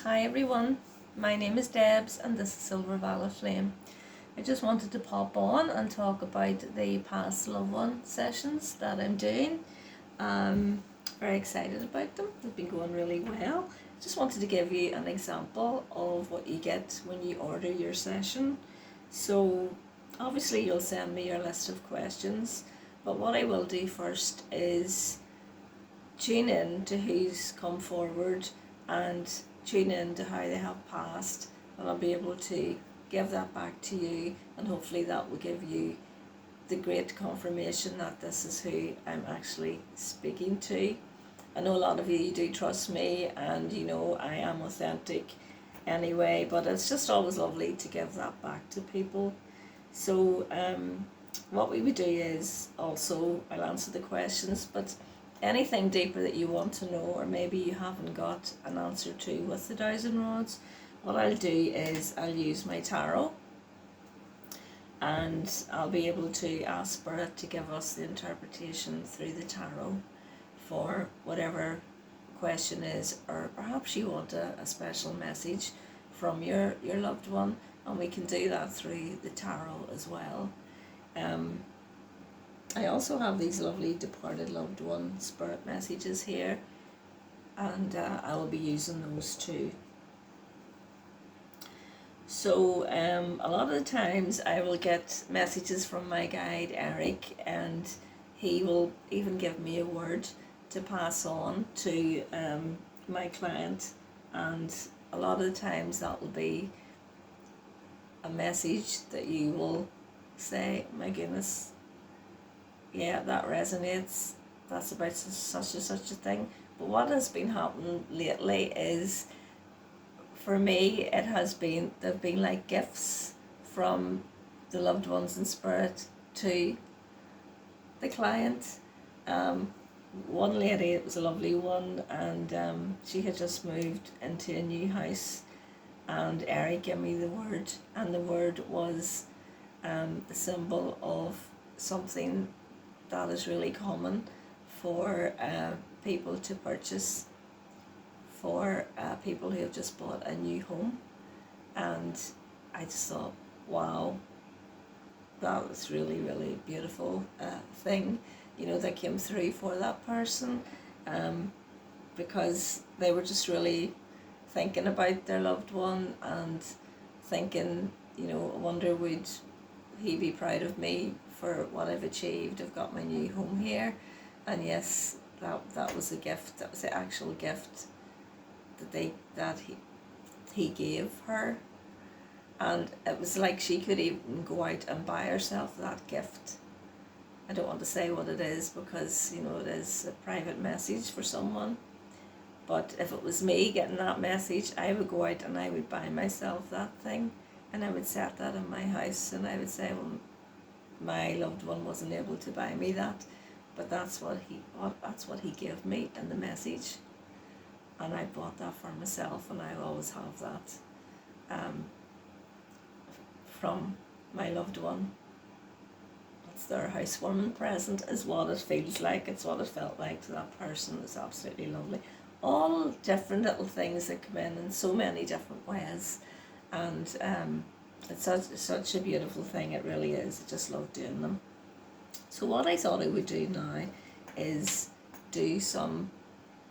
Hi everyone, my name is Debs and this is Silver Violet Flame. I just wanted to pop on and talk about the past loved one sessions that I'm doing. Very excited about them. They've been going really well. Just wanted to give you an example of what you get when you order your session. So obviously you'll send me your list of questions, but what I will do first is tune in to who's come forward and tune in to how they have passed, and I'll be able to give that back to you, and hopefully that will give you the great confirmation that this is who I'm actually speaking to. I know a lot of you do trust me, and you know I am authentic anyway, but it's just always lovely to give that back to people. So what we would do is also, I'll answer the questions, but anything deeper that you want to know, or maybe you haven't got an answer to with the Dowsing rods, what I'll do is I'll use my tarot, and I'll be able to ask Spirit to give us the interpretation through the tarot for whatever question is, or perhaps you want a special message from your loved one, and we can do that through the tarot as well. I also have these lovely departed loved one spirit messages here, and I will be using those too. So a lot of the times I will get messages from my guide Eric, and he will even give me a word to pass on to my client, and a lot of the times that will be a message that you will say, my goodness, yeah, that resonates, that's about such and such a thing. But what has been happening lately is, for me, it has been, they've been like gifts from the loved ones in spirit to the client. One lady, it was a lovely one, and she had just moved into a new house, and Eric gave me the word, and the word was the symbol of something that is really common for people to purchase for people who have just bought a new home. And I just thought, wow, that was really, really beautiful thing, you know, that came through for that person, because they were just really thinking about their loved one and thinking, you know, I wonder, would he be proud of me for what I've achieved? I've got my new home here. And yes, that was a gift. That was the actual gift that he gave her. And it was like she could even go out and buy herself that gift. I don't want to say what it is, because, you know, it is a private message for someone. But if it was me getting that message, I would go out and I would buy myself that thing, and I would set that in my house, and I would say, well, my loved one wasn't able to buy me that, but that's what he gave me in the message, and I bought that for myself, and I always have that from my loved one. It's their housewarming present, is what it feels like. It's what it felt like to that person. It's absolutely lovely. All different little things that come in so many different ways, and it's such a beautiful thing. It really is. I just love doing them. So what I thought I would do now is do some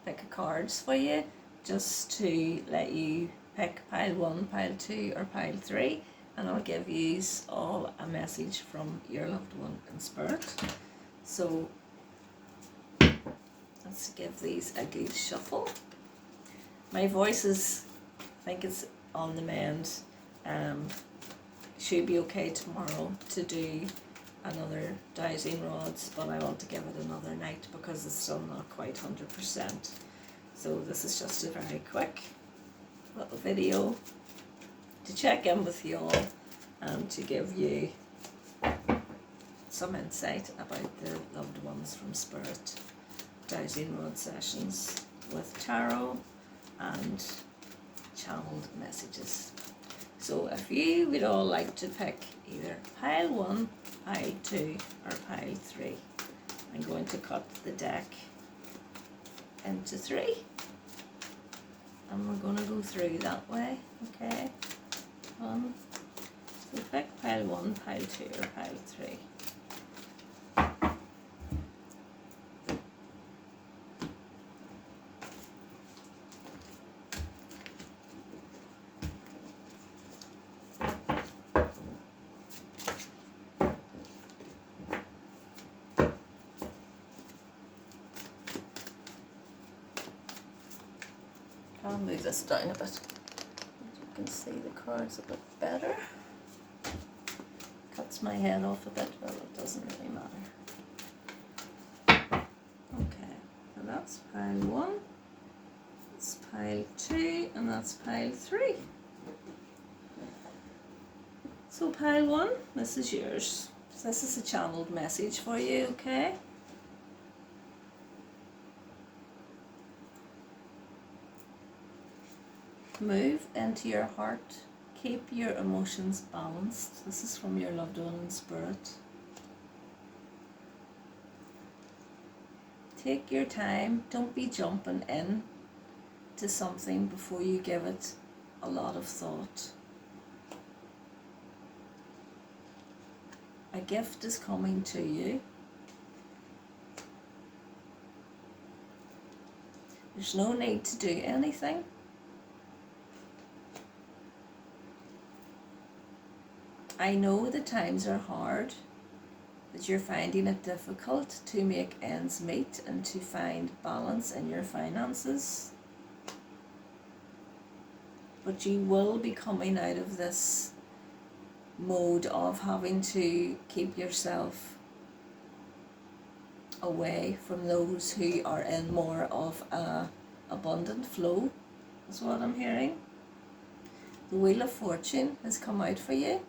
pick of cards for you, just to let you pick pile 1, pile 2 or pile 3, and I'll give you all a message from your loved one in spirit. So let's give these a good shuffle. My voice is, I think it's on the mend. Should be okay tomorrow to do another Dowsing rods, but I want to give it another night because it's still not quite 100%. So this is just a very quick little video to check in with you all and to give you some insight about the loved ones from spirit. Dowsing rod sessions with tarot and channeled messages. So if you would all like to pick either pile 1, pile 2 or pile 3, I'm going to cut the deck into 3, and we're going to go through that way, okay? So pick pile 1, pile 2 or pile 3. I'll move this down a bit so you can see the cards a bit better. Cuts my head off a bit, but it doesn't really matter. Okay, so that's pile 1, that's pile 2, and that's pile 3. So pile 1, this is yours. So this is a channeled message for you, okay? Move into your heart. Keep your emotions balanced. This is from your loved one in spirit. Take your time. Don't be jumping in to something before you give it a lot of thought. A gift is coming to you. There's no need to do anything. I know the times are hard, that you're finding it difficult to make ends meet and to find balance in your finances. But you will be coming out of this mode of having to keep yourself away from those who are in more of a abundant flow, is what I'm hearing. The Wheel of Fortune has come out for you.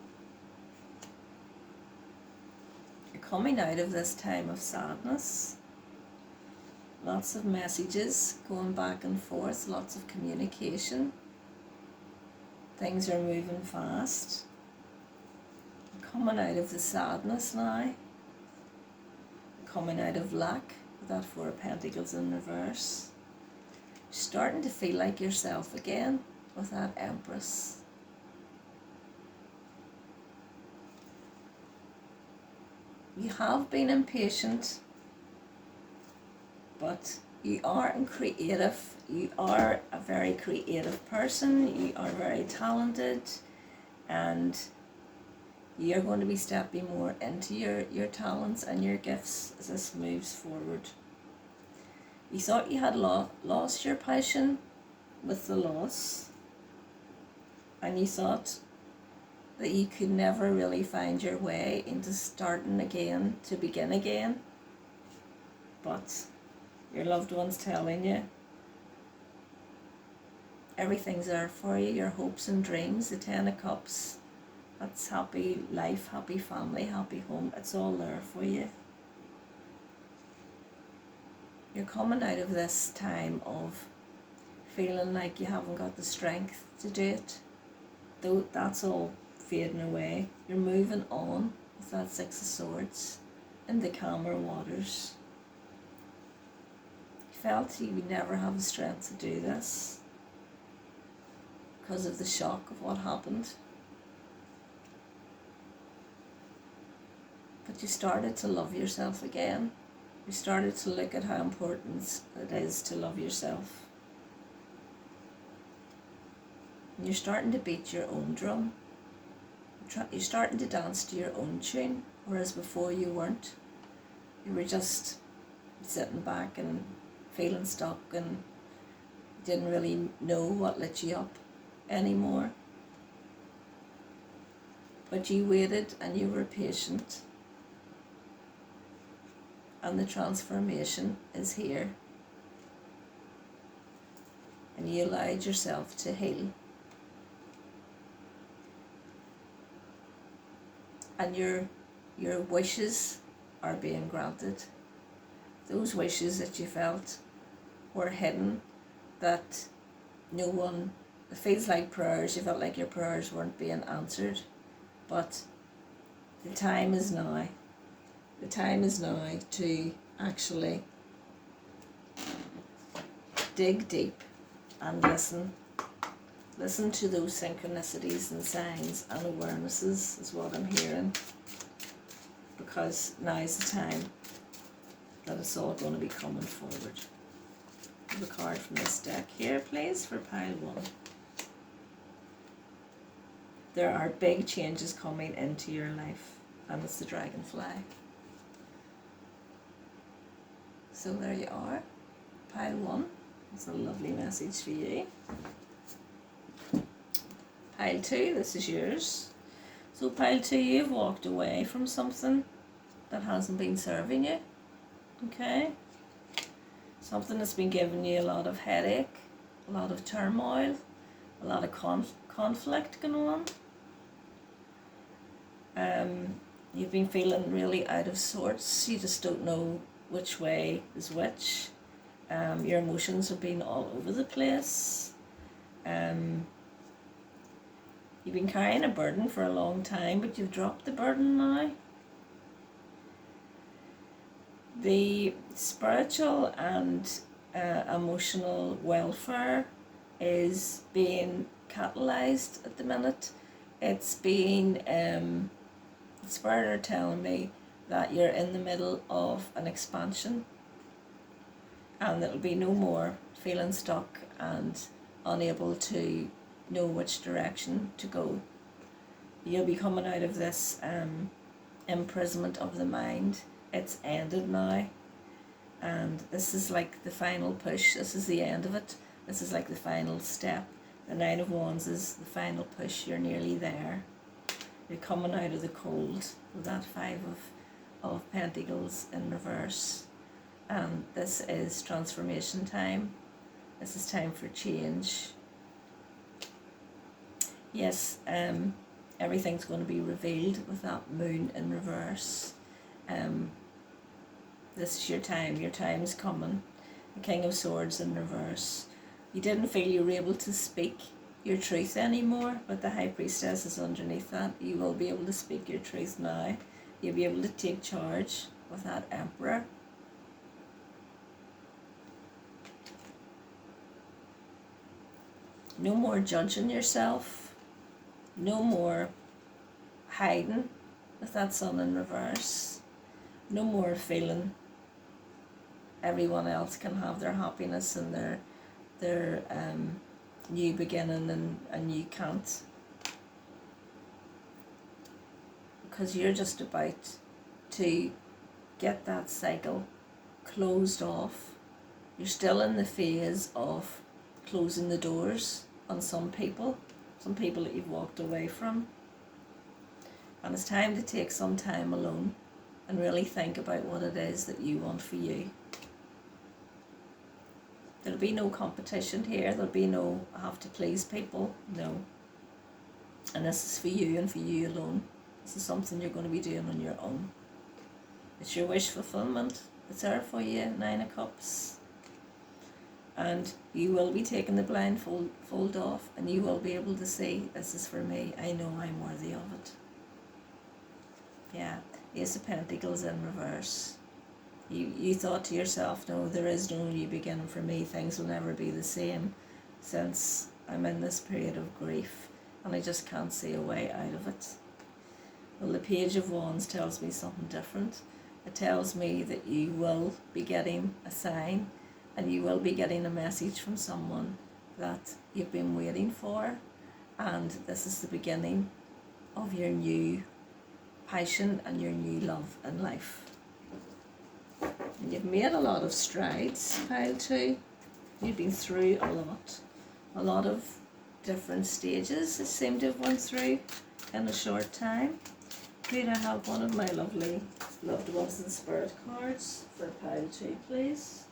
Coming out of this time of sadness, lots of messages going back and forth, lots of communication. Things are moving fast. Coming out of the sadness now, coming out of lack with that 4 of Pentacles in reverse. Starting to feel like yourself again with that Empress. You have been impatient, but you are creative. You are a very creative person. You are very talented, and you're going to be stepping more into your talents and your gifts as this moves forward. You thought you had lost your passion with the loss, and you thought that you could never really find your way into starting again, to begin again. But your loved one's telling you everything's there for you, your hopes and dreams, the 10 of Cups, that's happy life, happy family, happy home, it's all there for you. You're coming out of this time of feeling like you haven't got the strength to do it, though that's all fading away. You're moving on with that 6 of Swords in the calmer waters. You felt you would never have the strength to do this because of the shock of what happened. But you started to love yourself again. You started to look at how important it is to love yourself. And you're starting to beat your own drum. You're starting to dance to your own tune, whereas before you weren't. You were just sitting back and feeling stuck and didn't really know what lit you up anymore. But you waited and you were patient. And the transformation is here. And you allowed yourself to heal. And your wishes are being granted. Those wishes that you felt were hidden, that no one, it feels like prayers, you felt like your prayers weren't being answered. But the time is now. The time is now to actually dig deep and listen. Listen to those synchronicities and signs and awarenesses is what I'm hearing. Because now's the time that it's all going to be coming forward. Have a card from this deck here, please, for pile 1. There are big changes coming into your life, and it's the dragonfly. So there you are, pile 1. It's a lovely message for you. Pile 2, this is yours. So pile 2, you've walked away from something that hasn't been serving you. Okay? Something that's been giving you a lot of headache, a lot of turmoil, a lot of conflict going on. You've been feeling really out of sorts. You just don't know which way is which. Your emotions have been all over the place. You've been carrying a burden for a long time, but you've dropped the burden now. The spiritual and emotional welfare is being catalysed at the minute. It's being, Spirit are telling me that you're in the middle of an expansion, and there'll be no more feeling stuck and unable to know which direction to go. You'll be coming out of this imprisonment of the mind. It's ended now, and this is like the final push. This is the end of it. This is like the final step. The 9 of Wands is the final push. You're nearly there. You're coming out of the cold with that 5 of Pentacles in reverse. And this is transformation time. This is time for change. Yes, everything's going to be revealed with that moon in reverse. This is your time. Your time's coming. The King of Swords in reverse. You didn't feel you were able to speak your truth anymore, but the High Priestess is underneath that. You will be able to speak your truth now. You'll be able to take charge with that Emperor. No more judging yourself. No more hiding with that Sun in reverse. No more feeling everyone else can have their happiness and their new beginning and you can't. Because you're just about to get that cycle closed off. You're still in the phase of closing the doors on some people that you've walked away from. And it's time to take some time alone and really think about what it is that you want for you. There'll be no competition here. There'll be no I have to please people. No. And this is for you and for you alone. This is something you're going to be doing on your own. It's your wish fulfillment. It's there for you, 9 of Cups. And you will be taking the blindfold off, and you will be able to see, this is for me. I know I'm worthy of it. Yeah, Ace of Pentacles in reverse. You thought to yourself, no, there is no new beginning for me. Things will never be the same since I'm in this period of grief, and I just can't see a way out of it. Well, the Page of Wands tells me something different. It tells me that you will be getting a sign, and you will be getting a message from someone that you've been waiting for, and this is the beginning of your new passion and your new love in life. And you've made a lot of strides, pile 2. You've been through a lot of different stages that seem to have went through in a short time. Could I have one of my lovely loved ones and spirit cards for pile 2, please?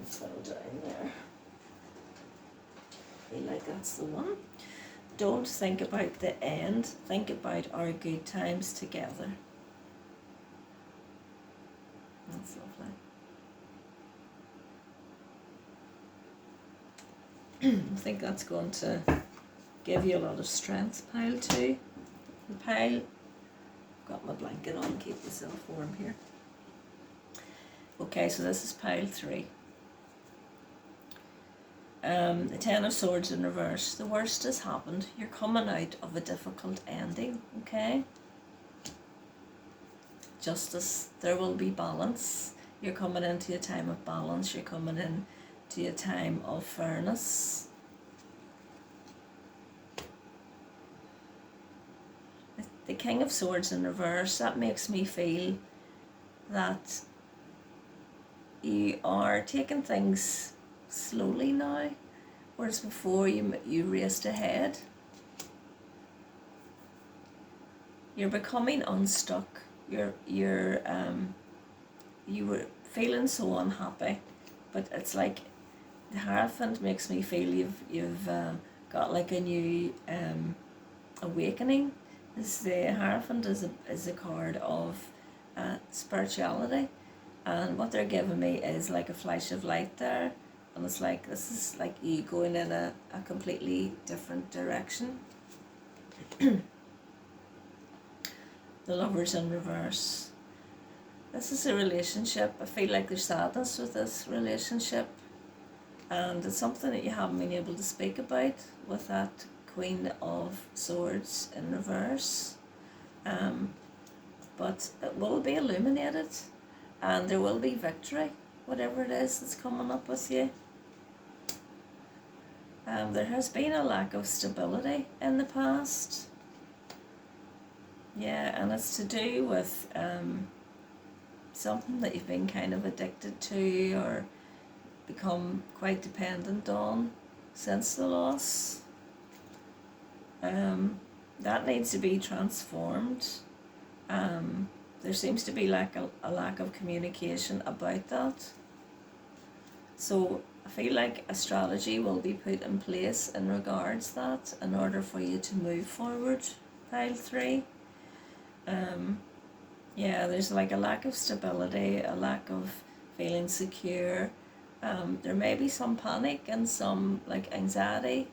Settle down there. I feel like that's the one. Don't think about the end. Think about our good times together. That's lovely. I think that's going to give you a lot of strength, pile 2. And pile, got my blanket on, keep yourself warm here. Okay, so this is pile 3. The Ten of Swords in reverse. The worst has happened. You're coming out of a difficult ending, okay? Justice. There will be balance. You're coming into a time of balance. You're coming into a time of fairness. The King of Swords in reverse. That makes me feel that you are taking things slowly now, whereas before you raced ahead. You're becoming unstuck. You were feeling so unhappy, but it's like the Hierophant makes me feel you've got like a new awakening. The Hierophant is a card of spirituality, and what they're giving me is like a flash of light there, and it's like this is like you going in a completely different direction. The Lovers in reverse. This is a relationship. I feel like there's sadness with this relationship, and it's something that you haven't been able to speak about with that Queen of Swords in reverse. But it will be illuminated, and there will be victory, whatever it is that's coming up with you. There has been a lack of stability in the past. Yeah, and it's to do with something that you've been kind of addicted to or become quite dependent on since the loss. That needs to be transformed. There seems to be like a lack of communication about that. So I feel like a strategy will be put in place in regards to that in order for you to move forward, pile 3. Yeah, there's like a lack of stability, a lack of feeling secure. There may be some panic and some like anxiety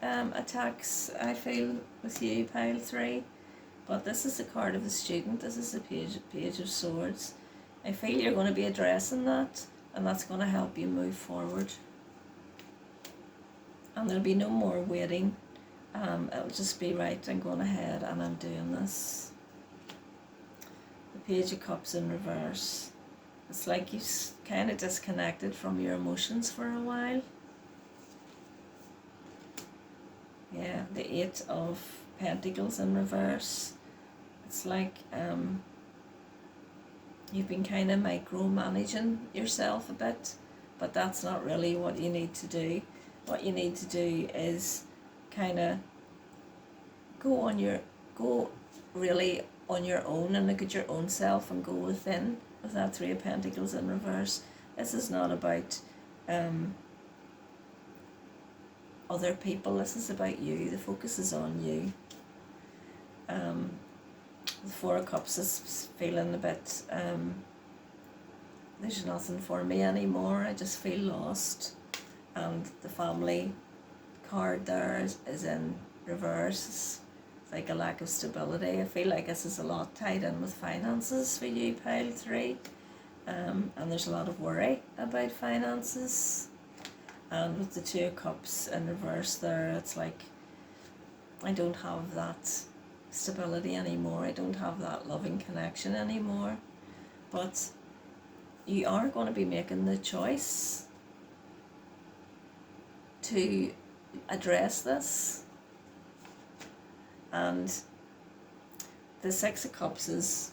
attacks, I feel, with you, pile 3. But this is the card of the student. This is the page of Swords. I feel you're going to be addressing that, and that's going to help you move forward. And there'll be no more waiting. It'll just be right, I'm going ahead and I'm doing this. The Page of Cups in reverse. It's like you've kind of disconnected from your emotions for a while. Yeah, the 8 of Pentacles in reverse. It's like you've been kind of micromanaging yourself a bit, but that's not really what you need to do. What you need to do is kind of go really on your own and look at your own self and go within with that 3 of Pentacles in reverse. This is not about other people. This is about you. The focus is on you. The 4 of Cups is feeling a bit there's nothing for me anymore. I just feel lost. And the Family card there is in reverse. It's like a lack of stability. I feel like this is a lot tied in with finances for you, pile 3. And there's a lot of worry about finances. And with the 2 of Cups in reverse there, it's like I don't have that stability anymore. I don't have that loving connection anymore. But you are going to be making the choice to address this. And the 6 of Cups is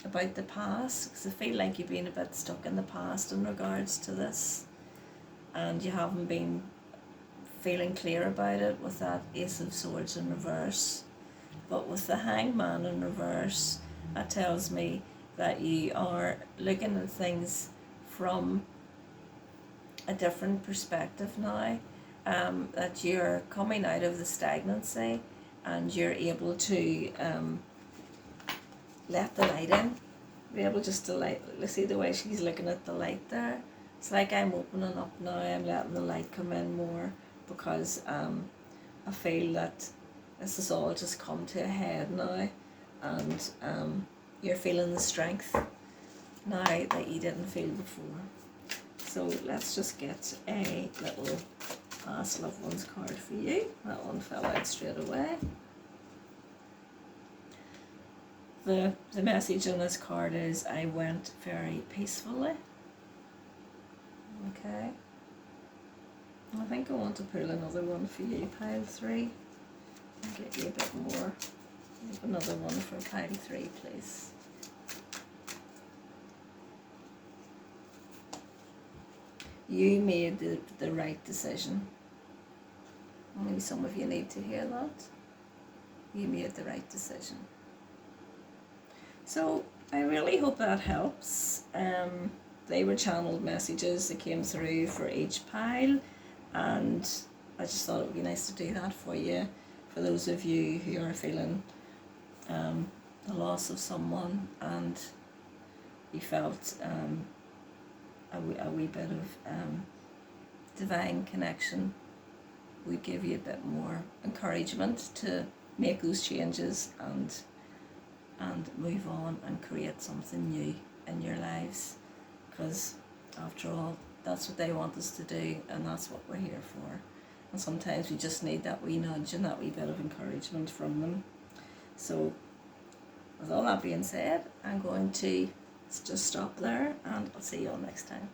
about the past, because I feel like you've been a bit stuck in the past in regards to this, and you haven't been feeling clear about it with that Ace of Swords in reverse. But with the Hangman in reverse, that tells me that you are looking at things from a different perspective now, that you're coming out of the stagnancy and you're able to let the light in. Be able just to see the way she's looking at the light there. It's like I'm opening up now, I'm letting the light come in more, because I feel that this has all just come to a head now, and you're feeling the strength now that you didn't feel before. So let's just get a little past loved ones card for you. That one fell out straight away. The message on this card is, I went very peacefully. Okay. I think I want to pull another one for you, pile 3. I'll get you a bit more. Another one for pile 3, please. You made the right decision. Maybe some of you need to hear that. You made the right decision. So I really hope that helps. They were channeled messages that came through for each pile, and I just thought it would be nice to do that for you, for those of you who are feeling the loss of someone and you felt a wee bit of divine connection. Would give you a bit more encouragement to make those changes and move on and create something new in your lives, because after all, that's what they want us to do, and that's what we're here for. And sometimes we just need that wee nudge and that wee bit of encouragement from them. So with all that being said, I'm going to just stop there, and I'll see you all next time.